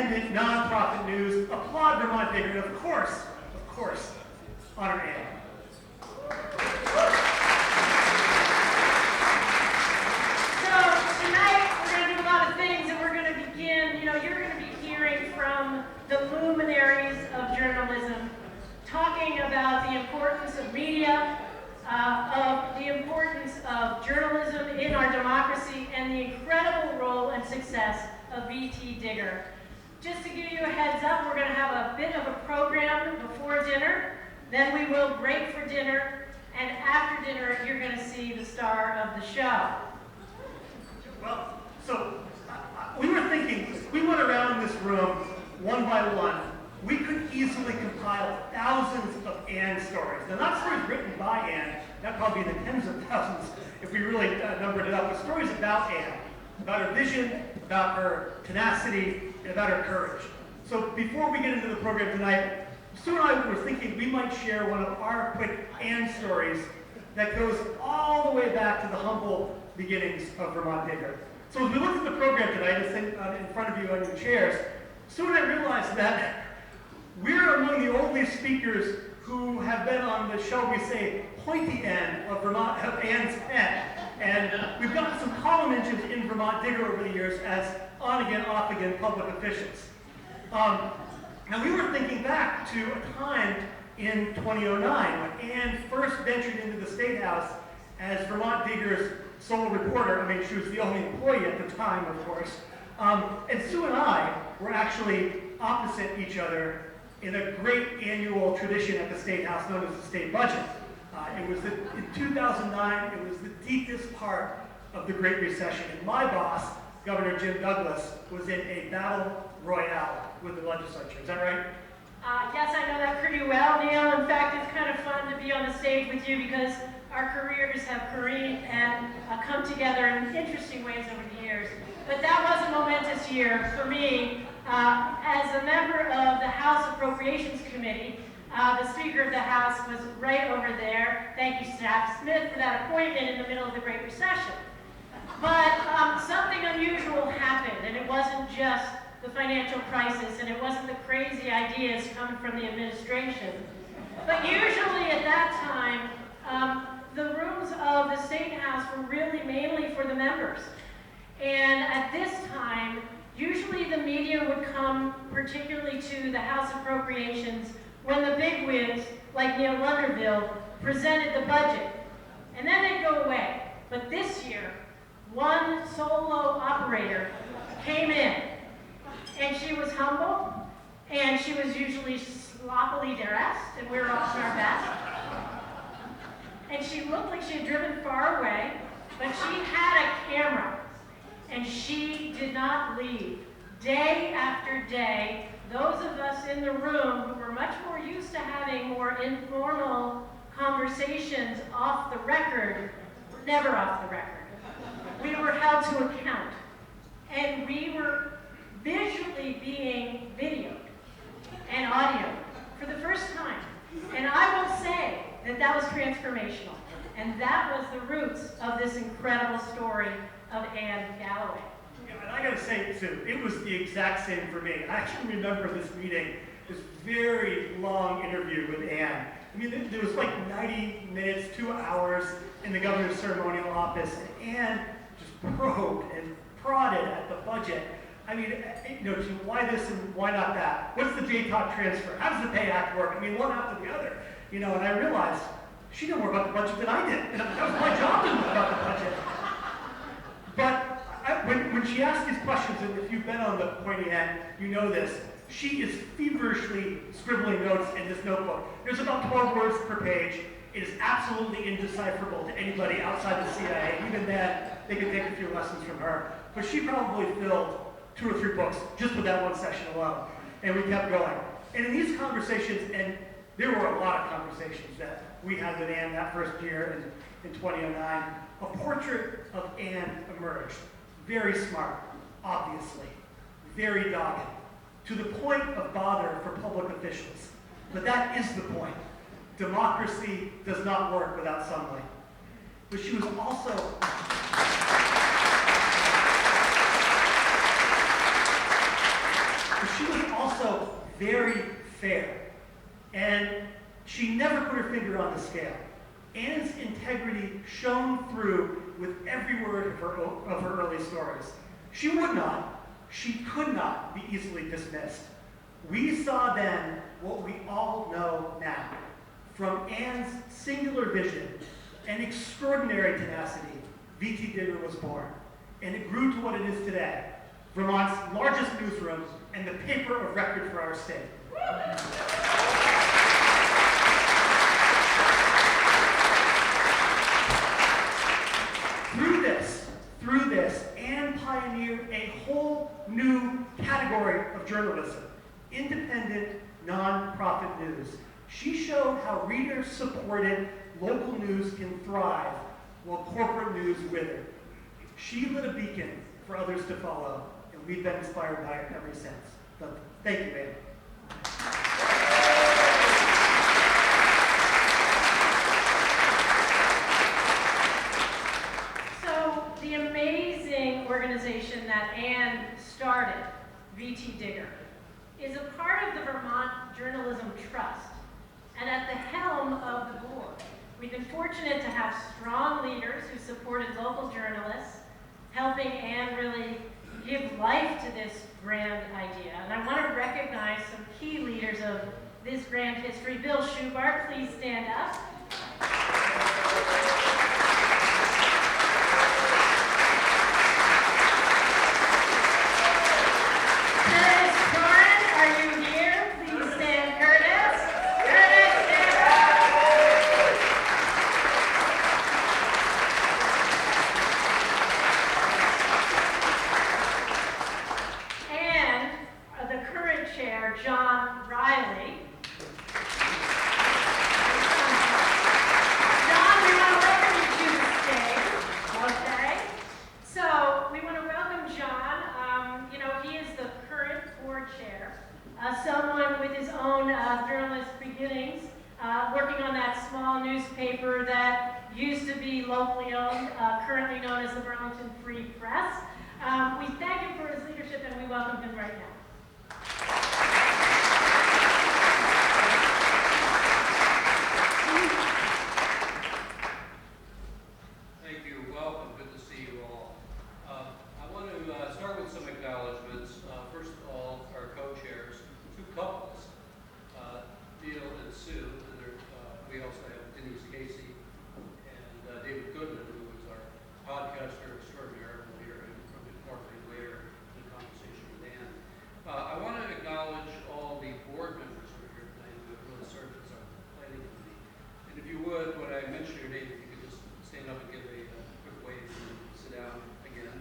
independent, nonprofit news. Applaud Vermont Digger, and of course, honor Ann. So tonight we're going to do a lot of things, and we're going to begin. You're going to be hearing from the luminaries of journalism, talking about the importance of media, of the importance of journalism in our democracy, and the incredible role and success of VT Digger. Just to give you a heads up, we're going to have a bit of a program before dinner, then we will break for dinner, and after dinner you're going to see the star of the show. Well, so we were thinking, if we went around this room one by one, we could easily compile thousands of Ann stories. Now, not stories written by Ann, that'd probably be in the tens of thousands if we really numbered it up, but stories about Ann, about her vision, about her tenacity, and about her courage. So before we get into the program tonight, Sue and I were thinking we might share one of our quick Ann stories that goes all the way back to the humble beginnings of Vermont Digger. So as we look at the program tonight, it's in front of you on your chairs, Sue and I realized that we're among the only speakers who have been on the, shall we say, pointy end of Ann's pen. And we've gotten some column mentions in Vermont Digger over the years as on-again, off-again public officials. And we were thinking back to a time in 2009 when Ann first ventured into the State House as Vermont Digger's sole reporter. I mean, she was the only employee at the time, of course. And Sue and I were actually opposite each other in a great annual tradition at the State House known as the state budget. In 2009, it was the deepest part of the Great Recession. And my boss, Governor Jim Douglas, was in a battle royale with the legislature. Is that right? Yes, I know that pretty well, Neil. In fact, it's kind of fun to be on the stage with you because our careers have careened and come together in interesting ways over the years. But that was a momentous year for me. As a member of the House Appropriations Committee, the Speaker of the House was right over there. Thank you, Staff Smith, for that appointment in the middle of the Great Recession. But something unusual happened, and it wasn't just the financial crisis, and it wasn't the crazy ideas coming from the administration. But usually at that time, the rooms of the State House were really mainly for the members. And at this time, usually the media would come particularly to the House Appropriations when the bigwigs, like Neil Lunderville, presented the budget. And then they'd go away. But this year, one solo operator came in, and she was humble, and she was usually sloppily dressed, and we were all in our best. And she looked like she had driven far away, but she had a camera, and she did not leave. Day after day, those of us in the room who were much more used to having more informal conversations off the record, were never off the record. We were held to account, and we were visually being videoed and audio for the first time. And I will say that that was transformational, and that was the roots of this incredible story of Ann Galloway. And I gotta say, Sue, it was the exact same for me. I actually remember this meeting, this very long interview with Ann. I mean, there was like 90 minutes, 2 hours in the governor's ceremonial office, and Ann just probed and prodded at the budget. I mean, why this and why not that? What's the JTOC transfer? How does the Pay Act work? I mean, one after the other. And I realized she knew more about the budget than I did. And that was my job to know about the budget. But when she asked these questions, and if you've been on the pointy end, you know this, she is feverishly scribbling notes in this notebook. There's about 12 words per page. It is absolutely indecipherable to anybody outside the CIA. Even then, they could take a few lessons from her. But she probably filled 2 or 3 books just with that one session alone. And we kept going. And in these conversations, and there were a lot of conversations that we had with Ann that first year in 2009, a portrait of Ann emerged. Very smart, obviously, very dogged, to the point of bother for public officials. But that is the point. Democracy does not work without sunlight. But she was also also very fair. And she never put her finger on the scale. Anne's integrity shone through with every word of her early stories. She would not, she could not be easily dismissed. We saw then what we all know now. From Anne's singular vision and extraordinary tenacity, V.T. Digger was born. And it grew to what it is today, Vermont's largest newsroom and the paper of record for our state. Through this, Anne pioneered a whole new category of journalism, independent, non-profit news. She showed how reader-supported local news can thrive while corporate news withered. She lit a beacon for others to follow, and we've been inspired by it ever since. So, thank you, Anne. Organization that Anne started, V.T. Digger, is a part of the Vermont Journalism Trust. And at the helm of the board, we've been fortunate to have strong leaders who supported local journalists, helping Anne really give life to this grand idea. And I want to recognize some key leaders of this grand history. Bill Schubart, please stand up. Someone with his own journalist beginnings, working on that small newspaper that used to be locally owned, currently known as the Burlington Free Press. We thank him for his leadership and we welcome him right now. Thank you. Welcome. Good to see you all. I want to start with some acknowledgments. First of all, our co-chairs, two couples, Neil and Sue, and we also have Denise Casey and David Goodman, who is our podcaster extraordinaire. We'll hear him from later in the conversation with Anne. I want to acknowledge all the board members who are here tonight who have really served as our planning committee. And if you would, when I mention your name, if you could just stand up and give a quick wave and sit down again.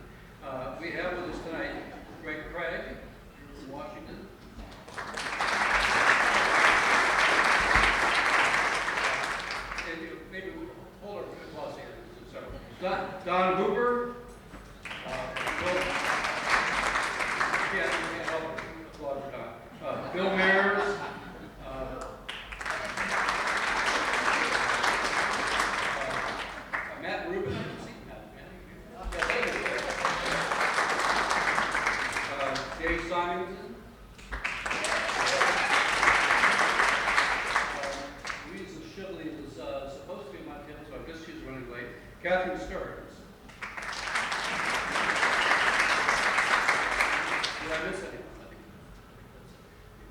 We have with us tonight Greg Craig from Washington. And maybe hold our applause here. So, Don Hooper. Applaud for Don. Bill Mayers. Matt Rubin. Dave Simonton. Louisa Shibley was supposed to be in my tent, so I guess she's running late. Catherine Stearns. Did I miss anyone? I think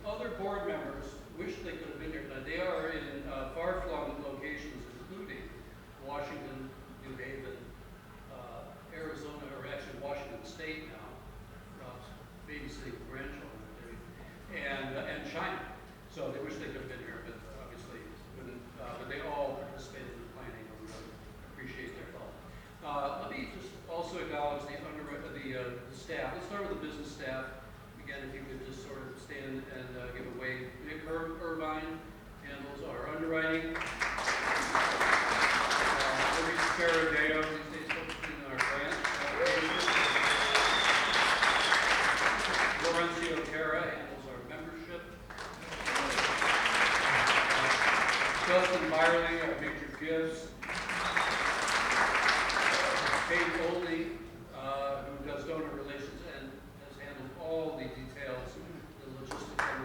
other board members wish they could have been here tonight. They are in far-flung locations, including Washington, New Haven, Arizona, or actually Washington State now, babysitting grandchildren, and China. So they wish they could have been here, but obviously couldn't. But they all participated in the planning, and we really appreciate their help. Let me just also acknowledge the staff. Let's start with the business staff. Again, if you could just sort of stand and give a wave. Nick Irvine handles our underwriting. Maurice Ferradeo, these days focusing on our grant. Laurencio Terra handles our membership. Justin Byerly, our major gifts. Kate Foley, who does donor relations and has handled all the details, the logistics and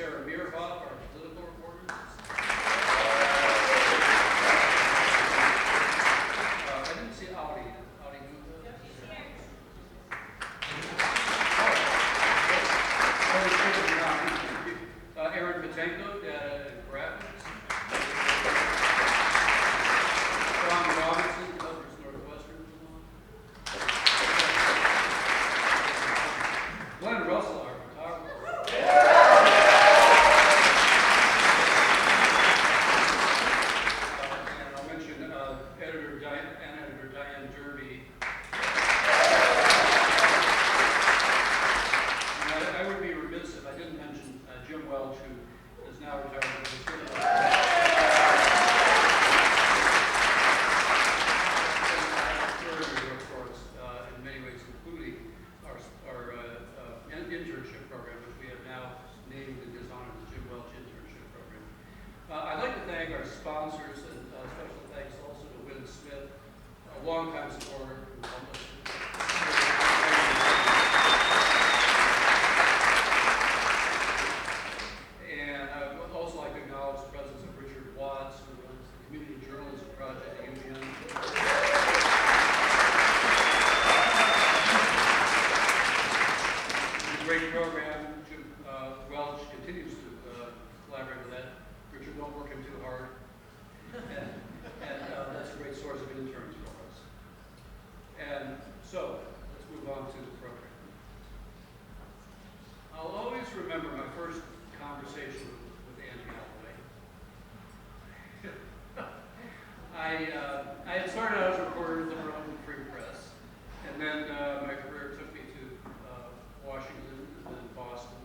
Sarah Mierhoff, our political reporter. I didn't see Audi. Audi moved up. Aaron Patenko, data and graphics. John Robinson, covers Northwestern. Glenn Russell, our photographer. And I'll mention editor Diane Derby. And I would be remiss if I didn't mention Jim Welch, who is now retired. In many ways, including our internship program, which we have now named in his honor, the Jim Welch Internship Program. I'd like to thank our sponsors, and special thanks also to Wynn Smith, a longtime supporter who helped us. And I would also like to acknowledge the presence of Richard Watts, who runs the Community Journalism Project at UVM. Great program. Jim Welch continues to collaborate with that. Richard, don't work him too hard. And that's a great source of interns for us. And so, let's move on to the program. I'll always remember my first conversation with Ann Galloway. I had started out as a reporter at the Maryland Free Press, and then my career took me to Washington and then Boston.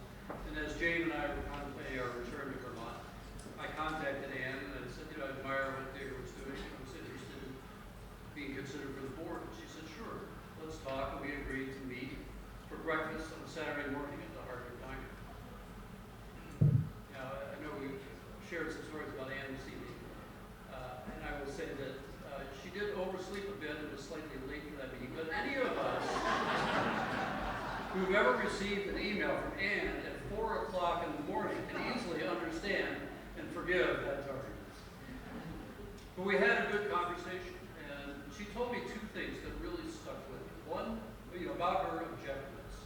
And as Jane and I were contemplating our return to Vermont, I contacted Ann and I said, I admire what Digger was doing. I was interested in being considered for the board. And she said, sure, let's talk. And we agreed to meet for breakfast on Saturday morning at the Harvard Diner. Now, I know we've shared some stories about Ann this evening. And I will say that she did oversleep a bit and was slightly late for that meeting. But any of us who've ever received an email from Ann at 4 o'clock in the morning can easily understand and forgive that tardiness. But we had a good conversation, and she told me two things that really stuck with me. One, about her objectives,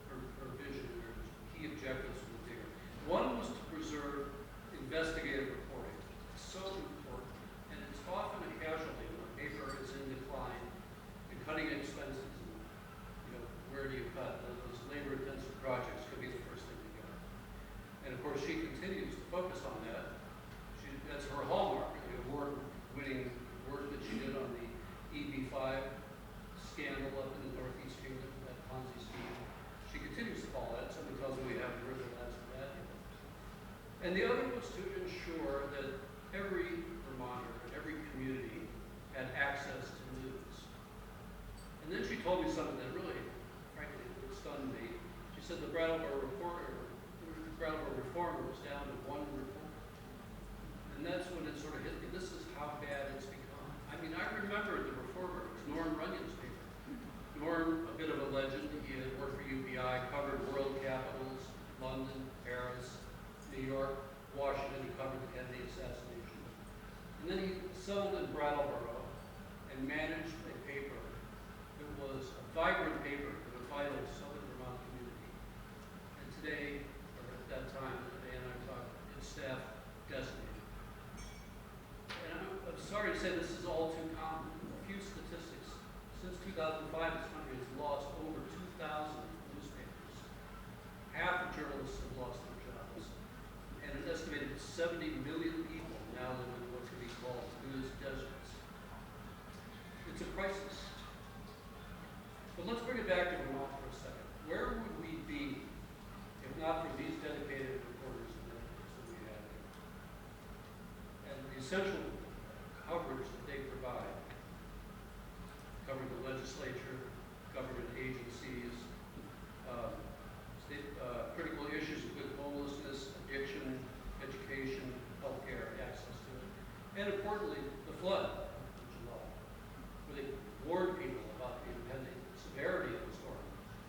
her vision, her key objectives for the Digger. One was to preserve investigative reporting. It's so important, and it's often a casualty when a paper is in decline and cutting expenses. Where do you cut? Those labor-intensive projects could be the first thing to go. And of course, she continues to focus on that. That's her hallmark, the award-winning work that she did on the EB5 scandal up in the Northeast Kingdom, that Ponzi scheme. She continues to follow that. Somebody tells me we have to ribbon that for that. And the other was to ensure that every Vermonter, every community had access to news. And then she told me something that really stunned me. She said the Brattleboro Reformer was down to one reporter. And that's when it sort of hit me. This is how bad it's become. I mean, I remember the Reformer. It was Norm Runyon's paper. Norm, a bit of a legend. He had worked for UVI, covered world capitals, London, Paris, New York, Washington. He covered the Kennedy assassination. And then he settled in Brattleboro and managed a paper. It was a vibrant paper that was vital to Southern Vermont community. And today, or at that time, Ann and I talked, its staff decimated. And I'm sorry to say this is all too common. A few statistics. Since 2005, this country has lost over 2,000 newspapers. Half of journalists have lost their jobs. And an estimated 70 million people now live in what could be called news deserts. It's a crisis. But let's bring it back to Vermont for a second. Where would we be if not for these dedicated reporters and editors that we have here? And the essential coverage that they provide, covering the legislature, government agencies, critical issues with homelessness, addiction, education, healthcare, access to it, and importantly, the flood in July, where they warned people about the impending severity of the storm.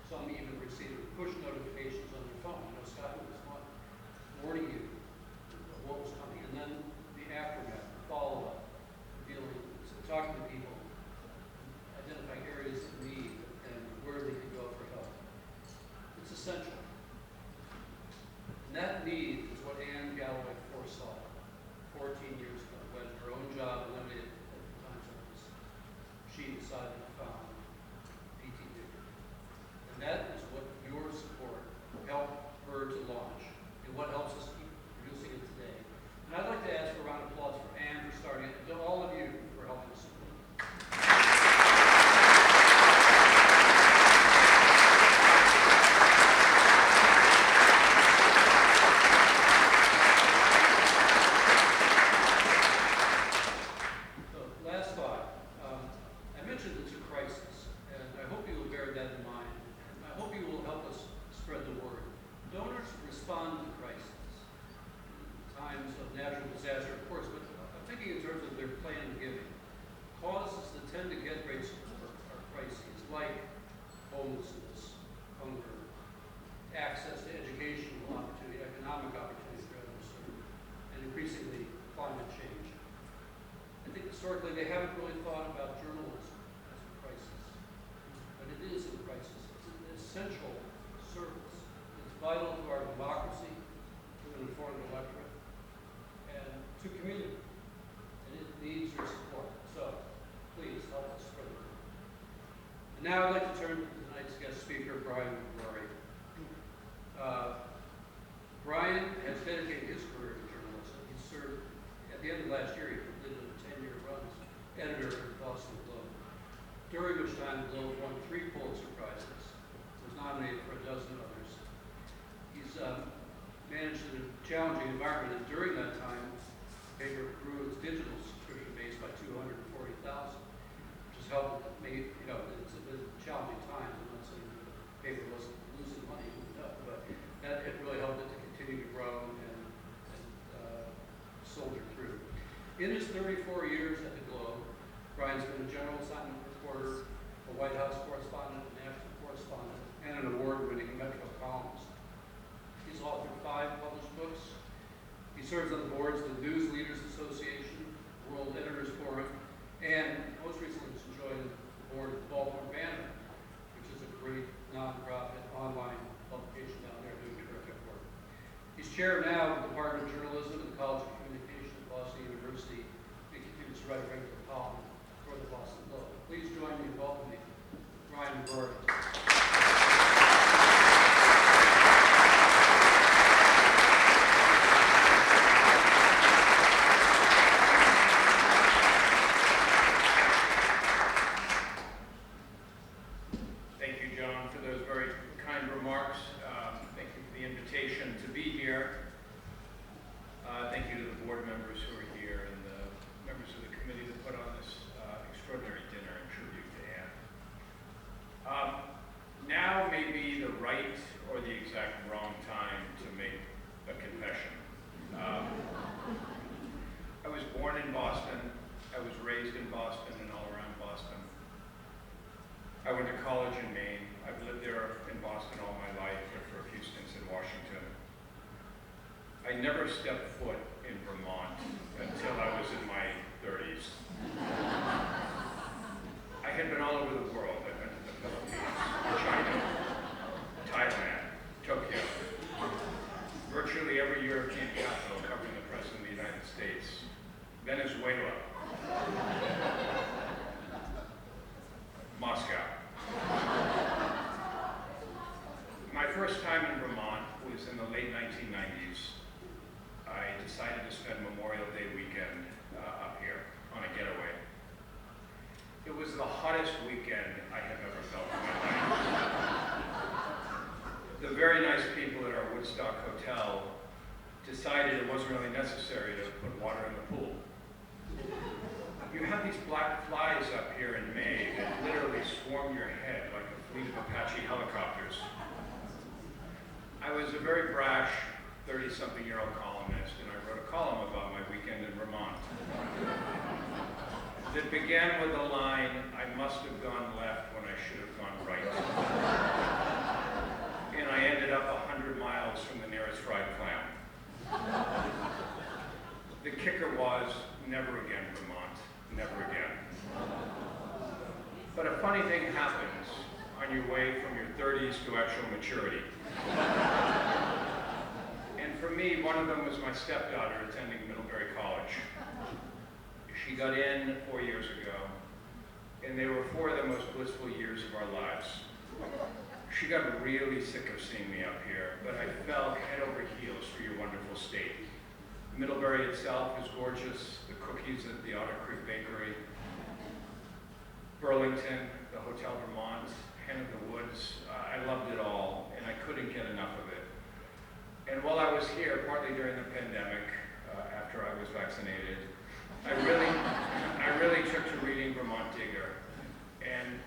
Some even received push notifications on their phone. Scott was one, warning And that need is what Anne Galloway foresaw 14 years ago when her own job limited at the time service. She decided to found PTD. And that is what your support helped her to launch and what helps us keep producing it today. And I'd like to ask for a round of applause for Anne for starting it, and to all of you for helping us support it. So, last thought. I mentioned it's a crisis, and I hope you will bear that in mind. And I hope you will help us spread the word. Donors respond to crisis. Times of natural disaster, of course, but I'm thinking in terms of their planned giving. Causes that tend to get great support are crises like homelessness, hunger, access to educational opportunity, economic opportunity for underserved, and increasingly climate change. I think historically they haven't really thought about journalism as a crisis, but it is a crisis. It's an essential service. It's vital to our democracy, to an informed electorate, and to community. And it needs your support. So please help us spread the word. And now I'd like to turn to tonight's guest speaker, Brian McMurray. Brian has dedicated his career to journalism. He served, at the end of last year, he completed a 10-year run as editor of the Boston Globe, during which time the Globe won 3 Pulitzer Prizes, was nominated for a dozen others. He's managed in a challenging environment, and during that time, the paper grew its digital subscription base by 240,000, which has helped it make, it's a challenging time. I'm not saying the paper wasn't losing money, but that it really helped it to continue to grow and soldier through. In his 34 years at the Globe, Brian's been a general assignment reporter, a White House correspondent, a national correspondent, and an award-winning Metro columnist. He's authored 5 published books. He serves on the boards of the News Leaders Association, World Editors Forum, and most recently has joined the board of the Baltimore Banner, which is a great nonprofit online publication down there doing terrific work. He's chair now of the Department of Journalism at the College of Communication at Boston University, and continues to write a regular column for the Boston Globe. Please join me in welcoming Brian McMurray. Thank you, John, for those very kind remarks. Thank you for the invitation to be here. Thank you to the board members who are here and the members of the committee that put on this extraordinary dinner in tribute to Anne. Now may be the right or the exact wrong time to make a confession. I was born in Boston. I was raised in Boston and all around Boston. I went to college in Maine. I've lived there in Boston all my life, but for a few stints in Washington. I never stepped foot in Vermont until I was in my 30s. I had been all over the world. I'd been to the Philippines, China, Thailand, Tokyo, virtually every European capital covering the President of the United States, Venezuela, Moscow. My first time in Vermont was in the late 1990s. I decided to spend Memorial Day weekend up here on a getaway. It was the hottest weekend I have ever felt in my life. The very nice people at our Woodstock hotel decided it wasn't really necessary to put water in the pool. You have these black flies up here in May that literally swarm your head like a fleet of Apache helicopters. I was a very brash 30-something-year-old columnist, and I wrote a column about my weekend in Vermont that began with the line, "I must have gone left when I should have gone right." And I ended up 100 miles from the nearest fried clam. The kicker was, never again, Vermont, never again. But a funny thing happens on your way from your 30s to actual maturity. And me, one of them was my stepdaughter attending Middlebury College. She got in 4 years ago, and they were 4 of the most blissful years of our lives. She got really sick of seeing me up here, but I fell head over heels for your wonderful state. Middlebury itself is gorgeous, the cookies at the Otter Creek Bakery, Burlington, the Hotel Vermont, Hen of the Woods. I loved it all, and I couldn't get enough of it. And while I was here, partly during the pandemic, after I was vaccinated, I really took to reading Vermont Digger, and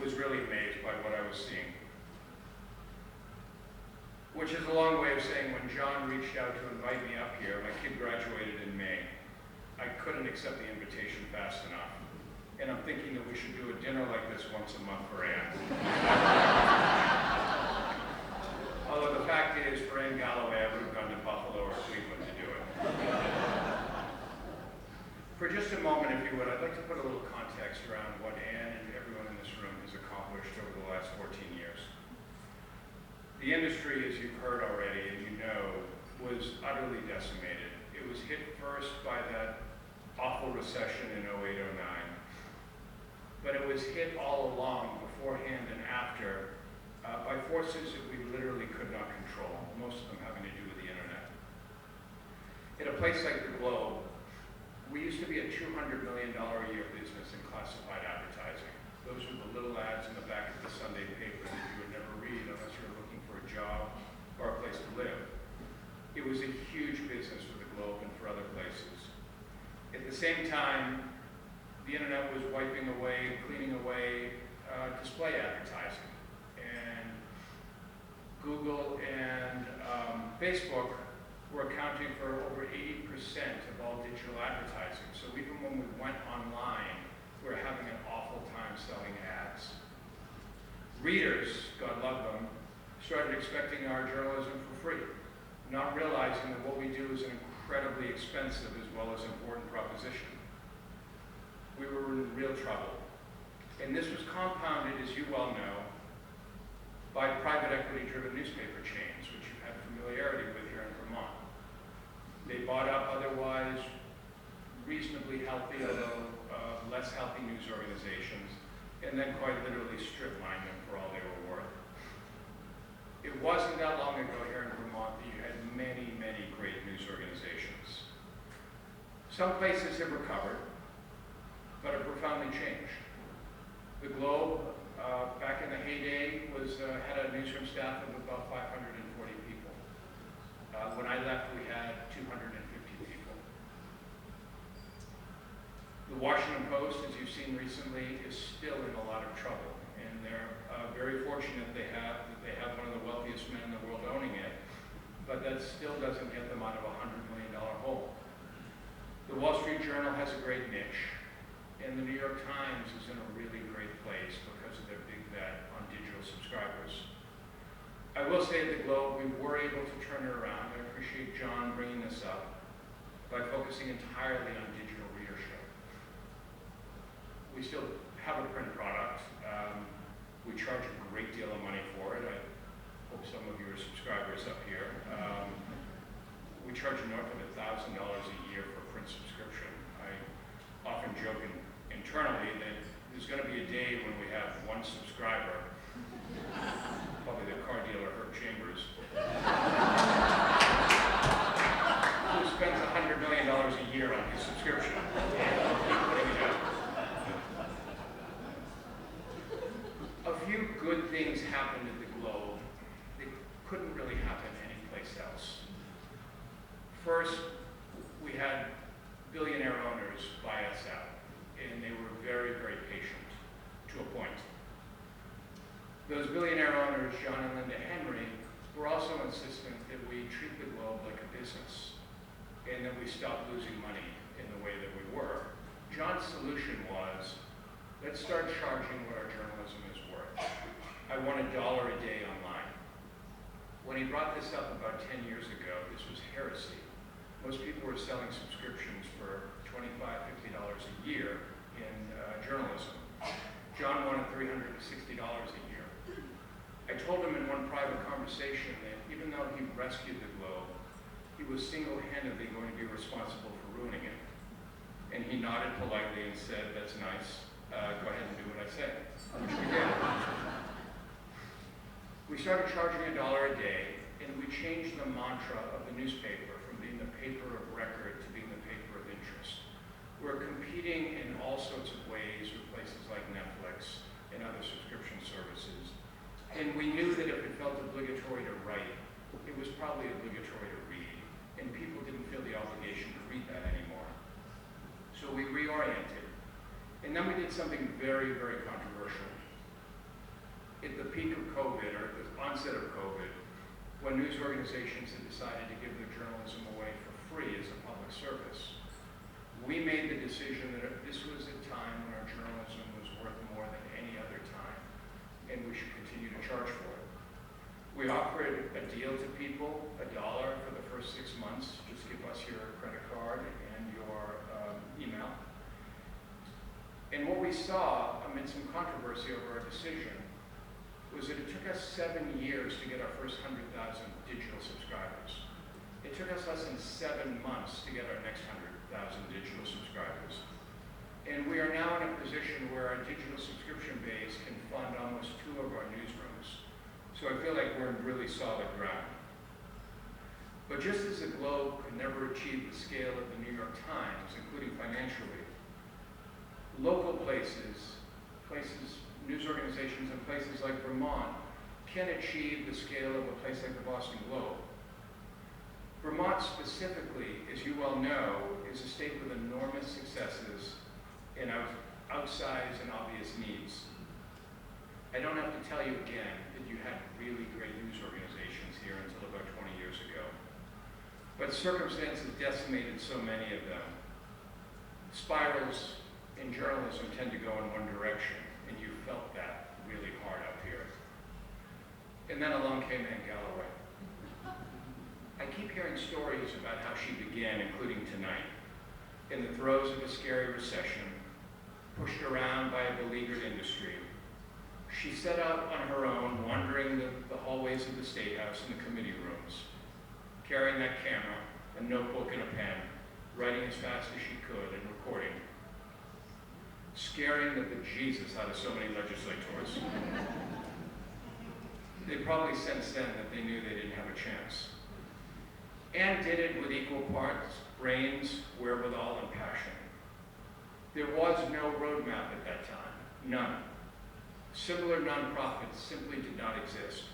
was really amazed by what I was seeing. Which is a long way of saying when John reached out to invite me up here, my kid graduated in May. I couldn't accept the invitation fast enough. And I'm thinking that we should do a dinner like this once a month for Anne. Although the fact is, for Anne Galloway, I would have gone to Buffalo or Cleveland to do it. For just a moment, if you would, I'd like to put a little context around what Anne and everyone in this room has accomplished over the last 14 years. The industry, as you've heard already and you know, was utterly decimated. It was hit first by that awful recession in 08-09, but it was hit all along, beforehand and after, by forces that we literally could not control, most of them having to do with the internet. In a place like the Globe, we used to be a $200 million a year business in classified advertising. Those were the little ads in the back of the Sunday paper that you would never read unless you were looking for a job or a place to live. It was a huge business for the Globe and for other places. At the same time, the internet was wiping away, cleaning away display advertising. And Google and Facebook were accounting for over 80% of all digital advertising. So even when we went online, we were having an awful time selling ads. Readers, God love them, started expecting our journalism for free, not realizing that what we do is an incredibly expensive as well as important proposition. We were in real trouble. And this was compounded, as you well know, by private equity-driven newspaper chains, which you've had familiarity with here in Vermont. They bought up otherwise reasonably healthy, although less healthy news organizations, and then quite literally strip-mined them for all they were worth. It wasn't that long ago here in Vermont that you had many, many great news organizations. Some places have recovered, but have profoundly changed. The Globe, back in the heyday, had a newsroom staff of about 540 people. When I left, we had 250 people. The Washington Post, as you've seen recently, is still in a lot of trouble, and they're very fortunate that they have one of the wealthiest men in the world owning it, but that still doesn't get them out of a $100 million hole. The Wall Street Journal has a great niche, and the New York Times is in a really great place because of their big bet on digital subscribers. I will say at the Globe, we were able to turn it around. I appreciate John bringing this up by focusing entirely on digital readership. We still have a print product. We charge a great deal of money for it. I hope some of you are subscribers up here. We charge north of $1,000 a year for a print subscription. I often joke internally that there's going to be a day when we have one subscriber, probably the car dealer Herb Chambers, who spends $100 million a year on his subscription. A few good things happened at the Globe that couldn't really happen anyplace else. First, we had billionaire owners buy us out, and they were very, very patient to a point. Those billionaire owners, John and Linda Henry, were also insistent that we treat the Globe like a business and that we stop losing money in the way that we were. John's solution was, let's start charging what our journalism is worth. I want $1 a day online. When he brought this up about 10 years ago, this was heresy. Most people were selling subscriptions for $25, $50 a year in journalism. John wanted $360 a year. I told him in one private conversation that even though he rescued the Globe, he was single-handedly going to be responsible for ruining it. And he nodded politely and said, "That's nice. Go ahead and do what I say," which we did. We started charging $1 a day, and we changed the mantra of the newspaper from being the paper of record to being the paper of interest. We're competing in all sorts of ways with places like Netflix and other subscription services. And we knew that if it felt obligatory to write, it was probably obligatory to read. And people didn't feel the obligation to read that anymore. So we reoriented. And then we did something very, very controversial. At the peak of COVID, or at the onset of COVID, when news organizations had decided to give their journalism away for free as a public service, we made the decision that this was a time when our journalism was worth more than any other time, and we should continue to charge for it. We offered a deal to people, $1 for the first 6 months. Just give us your credit card and your email. And what we saw, amid some controversy over our decision, was that it took us 7 years to get our first 100,000 digital subscribers. It took us less than 7 months to get our next 100,000 digital subscribers. And we are now in a position where our digital subscription base can fund almost 2 of our newsrooms. So I feel like we're in really solid ground. But just as the Globe could never achieve the scale of the New York Times, including financially, local places, news organizations in places like Vermont can achieve the scale of a place like the Boston Globe. Vermont specifically, as you well know, is a state with enormous successes and outsized and obvious needs. I don't have to tell you again that you had really great news organizations here until about 20 years ago. But circumstances decimated so many of them. Spirals in journalism tend to go in one direction, and you felt that really hard up here. And then along came Anne Galloway. I keep hearing stories about how she began, including tonight, in the throes of a scary recession, pushed around by a beleaguered industry. She set out on her own, wandering the hallways of the State House and the committee rooms, carrying that camera, a notebook and a pen, writing as fast as she could and recording, scaring the bejesus out of so many legislators. They probably sensed then that they knew they didn't have a chance. Anne did it with equal parts brains, wherewithal, and passion. There was no roadmap at that time, none. Similar nonprofits simply did not exist.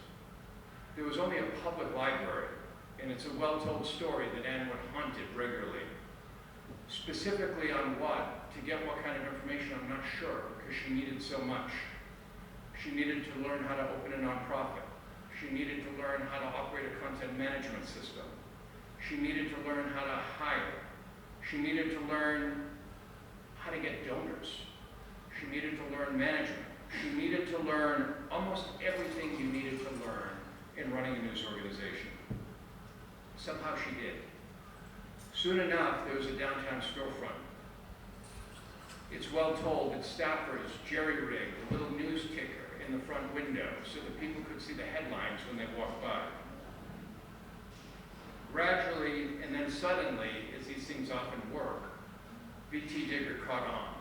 There was only a public library, and it's a well-told story that Anne would hunt it regularly. Specifically on what, to get what kind of information, I'm not sure, because she needed so much. She needed to learn how to open a nonprofit. She needed to learn how to operate a content management system. She needed to learn how to hire. She needed to learn how to get donors. She needed to learn management. She needed to learn almost everything you needed to learn in running a news organization. Somehow she did. Soon enough, there was a downtown storefront. It's well told that staffers jerry-rigged a little news ticker in the front window so that people could see the headlines when they walked by. Gradually, and then suddenly, as these things often work, V.T. Digger caught on.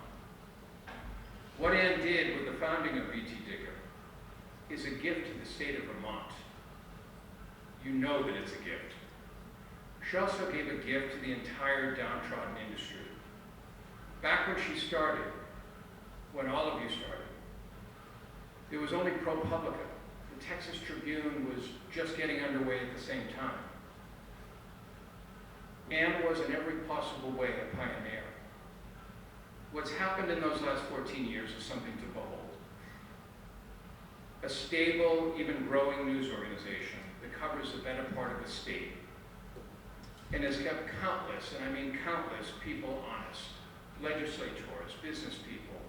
What Anne did with the founding of V.T. Digger is a gift to the state of Vermont. You know that it's a gift. She also gave a gift to the entire downtrodden industry. Back when she started, when all of you started, there was only ProPublica. The Texas Tribune was just getting underway at the same time. Anne was in every possible way a pioneer. What's happened in those last 14 years is something to behold. A stable, even growing news organization that covers the better part of the state and has kept countless, and I mean countless, people honest. Legislators, business people,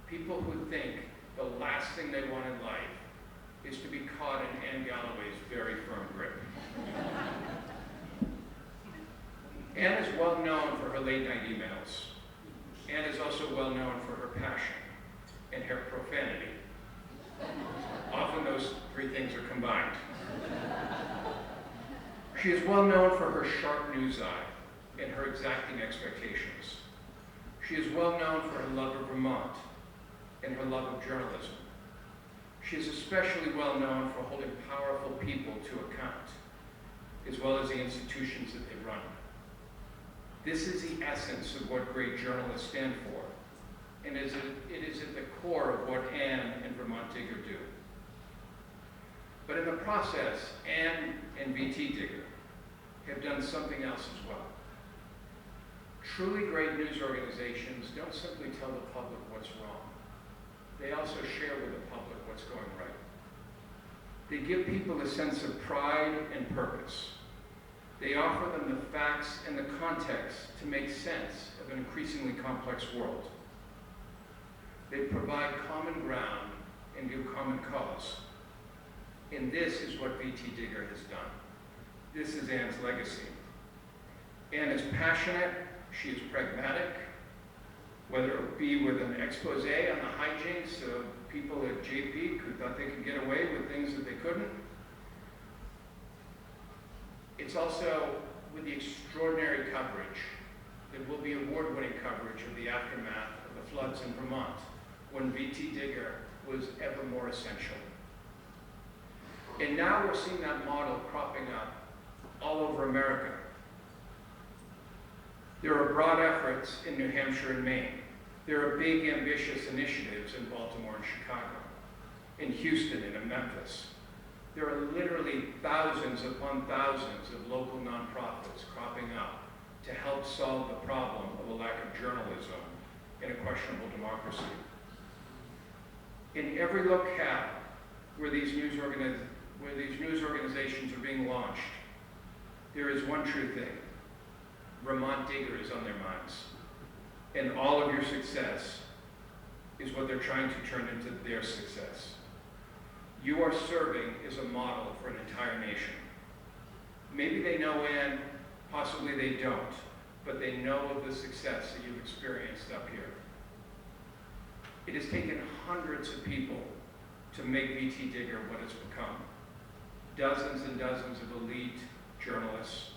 people who think the last thing they want in life is to be caught in Anne Galloway's very firm grip. Anne is well known for her late night emails. Anne is also well known for her passion and her profanity. Often those three things are combined. She is well known for her sharp news eye and her exacting expectations. She is well known for her love of Vermont and her love of journalism. She is especially well known for holding powerful people to account, as well as the institutions that they run. This is the essence of what great journalists stand for, and it is at the core of what Anne and Vermont Digger do. But in the process, Anne and VT Digger have done something else as well. Truly great news organizations don't simply tell the public what's wrong. They also share with the public what's going right. They give people a sense of pride and purpose. They offer them the facts and the context to make sense of an increasingly complex world. They provide common ground and give common cause. And this is what VT Digger has done. This is Anne's legacy. Anne is passionate, she is pragmatic, whether it be with an expose on the hijinks of people at JP who thought they could get away with things that they couldn't. It's also with the extraordinary coverage that will be award-winning coverage of the aftermath of the floods in Vermont, when VT Digger was ever more essential. And now we're seeing that model cropping up all over America. There are broad efforts in New Hampshire and Maine. There are big, ambitious initiatives in Baltimore and Chicago, in Houston and in Memphis. There are literally thousands upon thousands of local nonprofits cropping up to help solve the problem of a lack of journalism in a questionable democracy. In every locale where these news organizations are being launched, there is one true thing. Vermont Digger is on their minds. And all of your success is what they're trying to turn into their success. You are serving as a model for an entire nation. Maybe they know Anne, possibly they don't, but they know of the success that you've experienced up here. It has taken hundreds of people to make VT Digger what it's become. Dozens and dozens of elite journalists,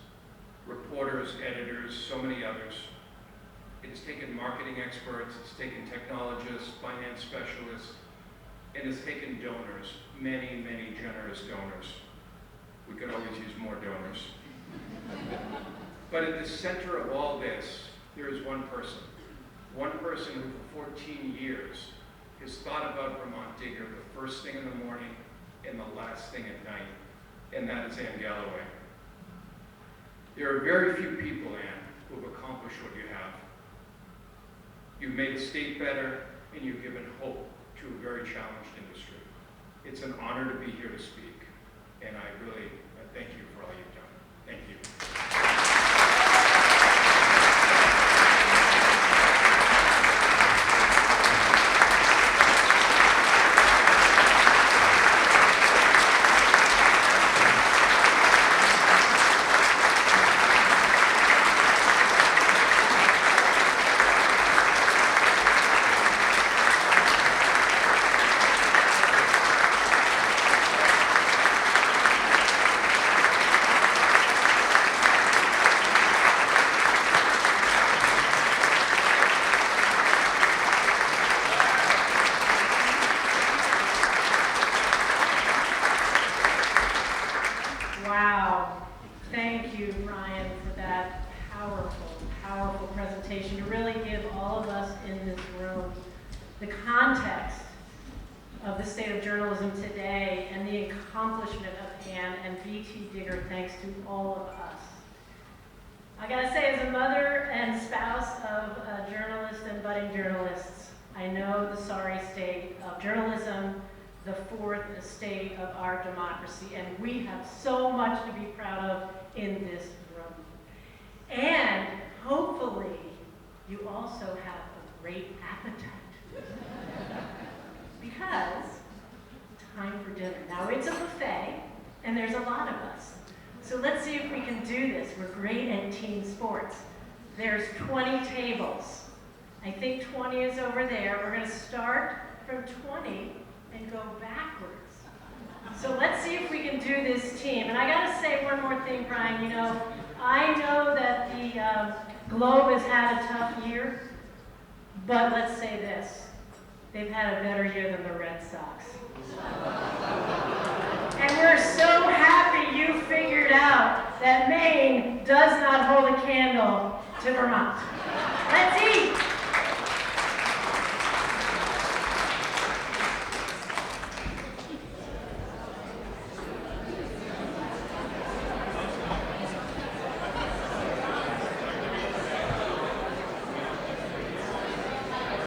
reporters, editors, so many others. It has taken marketing experts, it's taken technologists, finance specialists, and it's taken donors, many, many generous donors. We could always use more donors. But at the center of all this, there is one person who for 14 years has thought about Vermont Digger the first thing in the morning and the last thing at night, and that is Anne Galloway. There are very few people, Anne, who have accomplished what you have. You've made the state better, and you've given hope to a very challenged industry. It's an honor to be here to speak, and I really thank you for all you've done. Thank you. Wow. Thank you, Ryan, for that powerful, powerful presentation to really give all of us in this room the context of the state of journalism today and the accomplishment of Anne and VT Digger, thanks to all of us. I gotta say, as a mother and spouse of journalists and budding journalists, I know the sorry state of journalism, the fourth estate of our democracy, and we have so much to be proud of in this room. And hopefully, you also have a great appetite. Because time for dinner. Now it's a buffet, and there's a lot of us. So let's see if we can do this. We're great at team sports. There's 20 tables. I think 20 is over there. We're gonna start from 20 and go backwards. So let's see if we can do this team. And I gotta say one more thing, Brian. You know, I know that the Globe has had a tough year, but let's say this. They've had a better year than the Red Sox. And we're so happy you figured out that Maine does not hold a candle to Vermont. Let's eat!